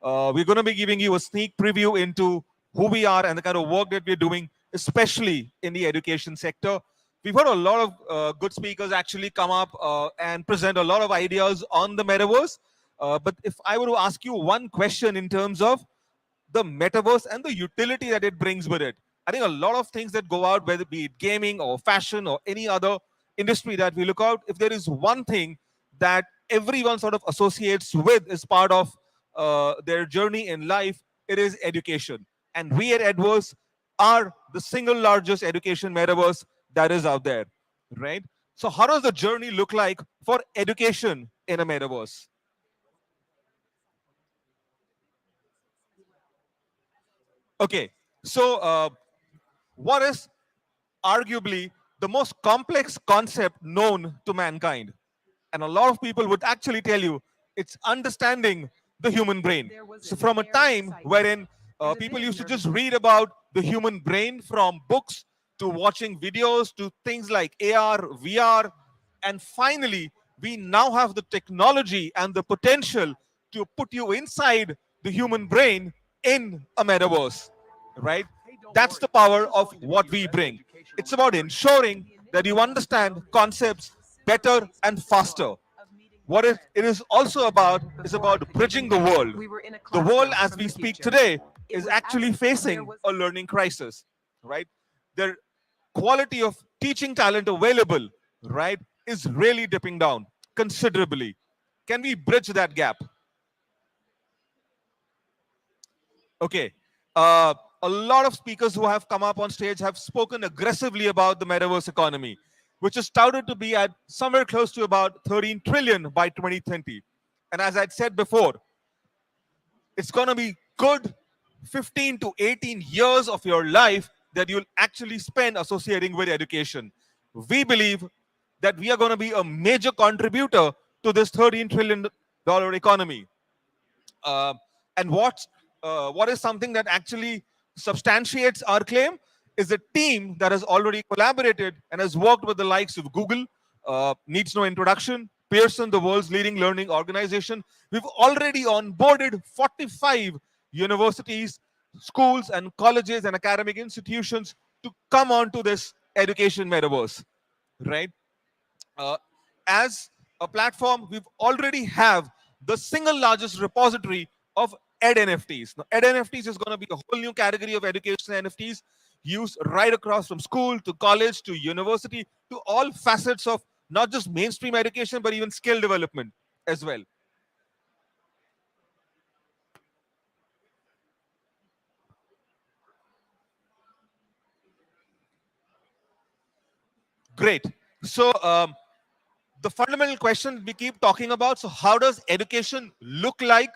We're going to be giving you a sneak preview into who we are and the kind of work that we're doing, especially in the education sector. We've had a lot of good speakers actually come up and present a lot of ideas on the metaverse. But if I were to ask you one question in terms of the metaverse and the utility that it brings with it, I think a lot of things that go out, whether it be it gaming or fashion or any other industry that we look out, if there is one thing that everyone sort of associates with as part of their journey in life, it is education. And we at Edverse are the single largest education metaverse that is out there, right? So how does the journey look like for education in a metaverse? Okay, so what is arguably the most complex concept known to mankind? And a lot of people would actually tell you it's understanding the human brain. So from a time wherein people used to just read about the human brain from books to watching videos to things like AR, VR, and finally, we now have the technology and the potential to put you inside the human brain in a metaverse, right? That's the power of what we bring. It's about ensuring that you understand concepts better and faster. What it is also about is about bridging the world. The world as we speak today is actually facing a learning crisis, right? The quality of teaching talent available, right, is really dipping down considerably. Can we bridge that gap? Okay. A lot of speakers who have come up on stage have spoken aggressively about the metaverse economy, which is touted to be at somewhere close to about 13 trillion by 2020. And as I'd said before, it's going to be good 15 to 18 years of your life that you'll actually spend associating with education. We believe that we are going to be a major contributor to this $13 trillion economy. And what is something that actually substantiates our claim is a team that has already collaborated and has worked with the likes of Google, needs no introduction, Pearson, the world's leading learning organization. We've already onboarded 45 universities, schools and colleges and academic institutions to come onto this education metaverse, right? As a platform, we've already have the single largest repository of Ed NFTs. Now, Ed NFTs is going to be a whole new category of education NFTs used right across from school to college to university to all facets of not just mainstream education, but even skill development as well. Great. So the fundamental question we keep talking about, so how does education look like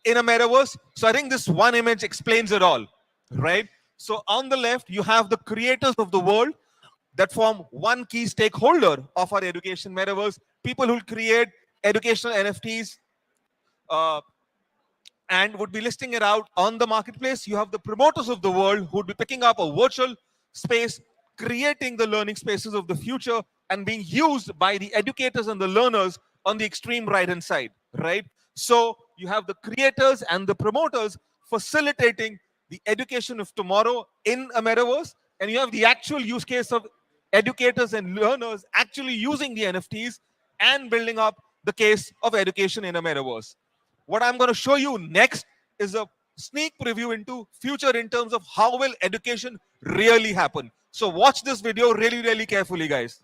in a metaverse? So I think this one image explains it all, right? So on the left, you have the creators of the world that form one key stakeholder of our education metaverse, people who create educational NFTs and would be listing it out on the marketplace. You have the promoters of the world who would be picking up a virtual space, creating the learning spaces of the future and being used by the educators and the learners on the extreme right-hand side, right? So you have the creators and the promoters facilitating the education of tomorrow in a metaverse, and you have the actual use case of educators and learners actually using the NFTs and building up the case of education in a metaverse. What I'm going to show you next is a sneak preview into future in terms of how will education really happen. So watch this video really, really carefully, guys.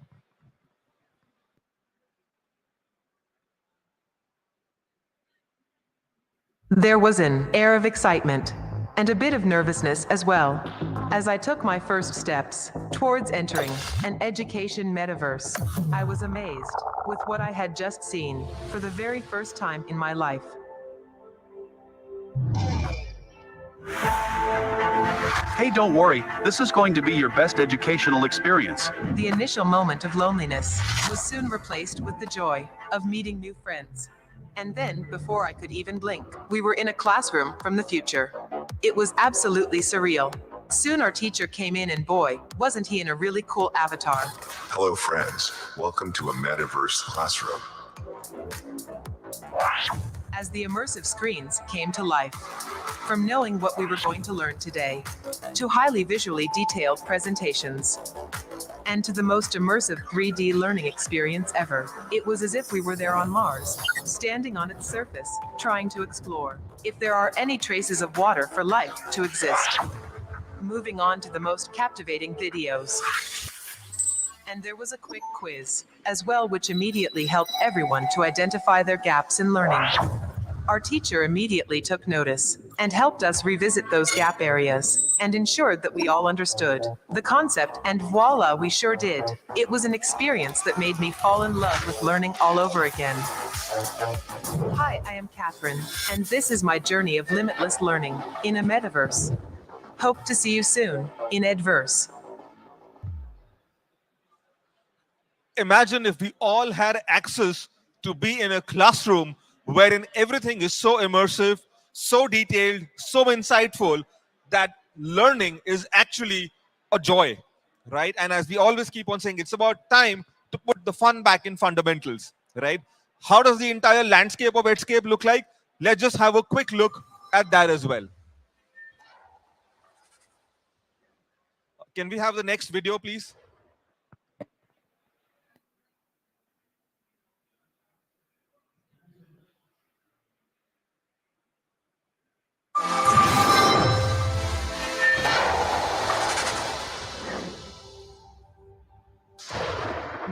There was an air of excitement and a bit of nervousness as well as I took my first steps towards entering an education metaverse. I was amazed with what I had just seen for the very first time in my life. Hey, don't worry, this is going to be your best educational experience. The initial moment of loneliness was soon replaced with the joy of meeting new friends. And then, before I could even blink, we were in a classroom from the future. It was absolutely surreal. Soon our teacher came in and boy, wasn't he in a really cool avatar. Hello friends, welcome to a metaverse classroom. as the immersive screens came to life. From knowing what we were going to learn today, to highly visually detailed presentations, and to the most immersive 3D learning experience ever. It was as if we were there on Mars, standing on its surface, trying to explore if there are any traces of water for life to exist. Moving on to the most captivating videos. And there was a quick quiz as well, which immediately helped everyone to identify their gaps in learning. Our teacher immediately took notice and helped us revisit those gap areas and ensured that we all understood the concept, and voila, we sure did. It was an experience that made me fall in love with learning all over again. Hi, I am Catherine, and this is my journey of limitless learning in a metaverse. Hope to see you soon in Edverse. Imagine if we all had access to be in a classroom wherein everything is so immersive, so detailed, so insightful that learning is actually a joy, right? And as we always keep on saying, it's about time to put the fun back in fundamentals, right? How does the entire landscape of Edscape look like? Let's just have a quick look at that as well. Can we have the next video, please?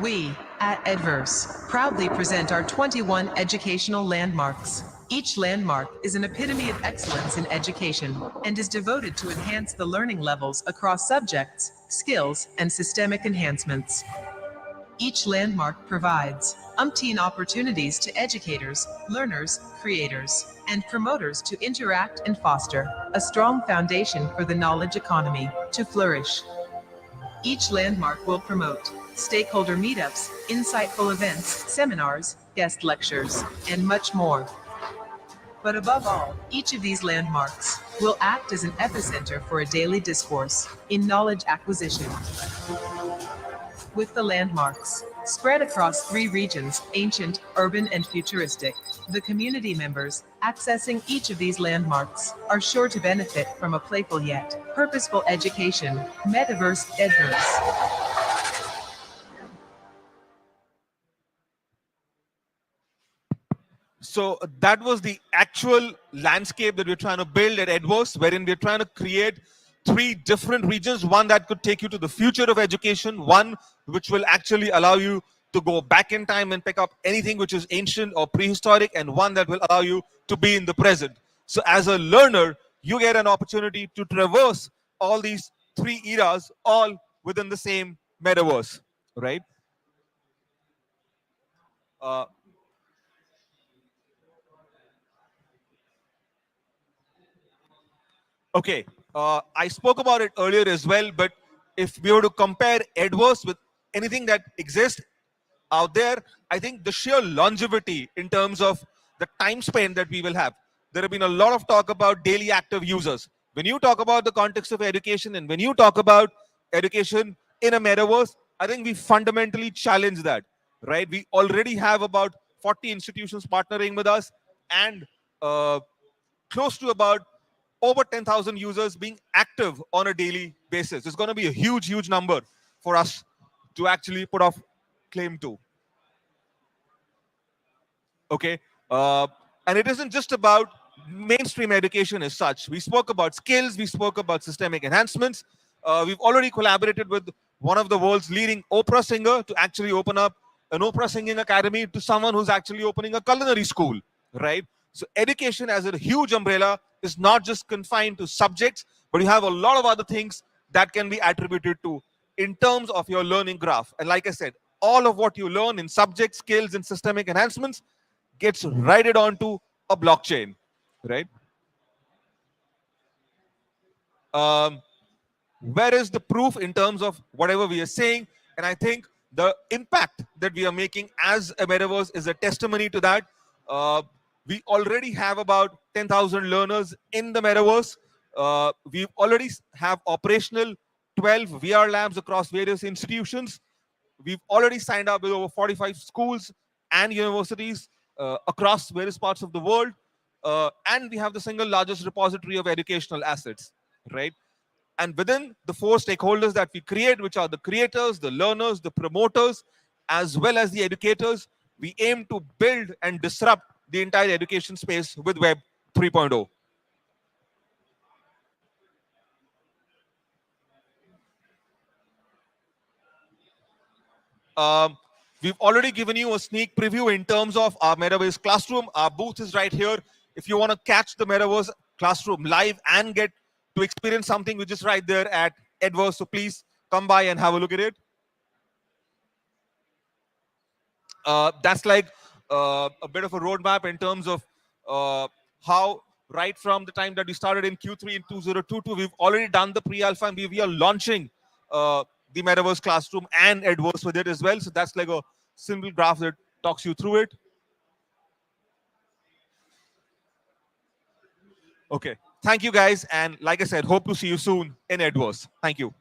We, at Edverse, proudly present our 21 educational landmarks. Each landmark is an epitome of excellence in education and is devoted to enhance the learning levels across subjects, skills, and systemic enhancements. Each landmark provides umpteen opportunities to educators, learners, creators, and promoters to interact and foster a strong foundation for the knowledge economy to flourish. Each landmark will promote stakeholder meetups, insightful events, seminars, guest lectures, and much more. But above all, each of these landmarks will act as an epicenter for a daily discourse in knowledge acquisition. With the landmarks spread across 3 regions, ancient, urban, and futuristic, the community members accessing each of these landmarks are sure to benefit from a playful yet purposeful education. Metaverse Edverse. So that was the actual landscape that we're trying to build at Edverse, wherein we're trying to create 3 different regions. One that could take you to the future of education, one which will actually allow you to go back in time and pick up anything which is ancient or prehistoric, and one that will allow you to be in the present. So as a learner, you get an opportunity to traverse all these 3 eras, all within the same metaverse, right? Okay, I spoke about it earlier as well, but if we were to compare Edverse with anything that exists out there, I think the sheer longevity in terms of the time spent that we will have. There have been a lot of talk about daily active users. When you talk about the context of education and when you talk about education in a metaverse, I think we fundamentally challenge that, right? We already have about 40 institutions partnering with us, and close to about over 10,000 users being active on a daily basis. It's going to be a huge, huge number for us to actually put off claim to. Okay. And it isn't just about mainstream education as such. We spoke about skills, we spoke about systemic enhancements. We've already collaborated with one of the world's leading opera singer to actually open up an opera singing academy to someone who's actually opening a culinary school, right? So education as a huge umbrella is not just confined to subjects, but you have a lot of other things that can be attributed to in terms of your learning graph. And like I said, all of what you learn in subject, skills, and systemic enhancements gets righted onto a blockchain, right? Where is the proof in terms of whatever we are saying? And I think the impact that we are making as a metaverse is a testimony to that. We already have about 10,000 learners in the metaverse. We already have operational 12 VR labs across various institutions. We've already signed up with over 45 schools and universities across various parts of the world. And we have the single largest repository of educational assets, right? And within the four stakeholders that we create, which are the creators, the learners, the promoters, as well as the educators, we aim to build and disrupt the entire education space with Web 3.0. Um, we've already given you a sneak preview in terms of our metaverse classroom. Our booth is right here. If you want to catch the metaverse classroom live and get to experience something, which is right there at Edverse, so please come by and have a look at it. That's like a bit of a roadmap in terms of how right from the time that we started in Q3 in 2022, we've already done the pre-alpha and we are launching the metaverse classroom and Edverse with it as well. So that's like a simple graph that talks you through it. Okay, thank you guys, and like I said, hope to see you soon in Edverse. Thank you.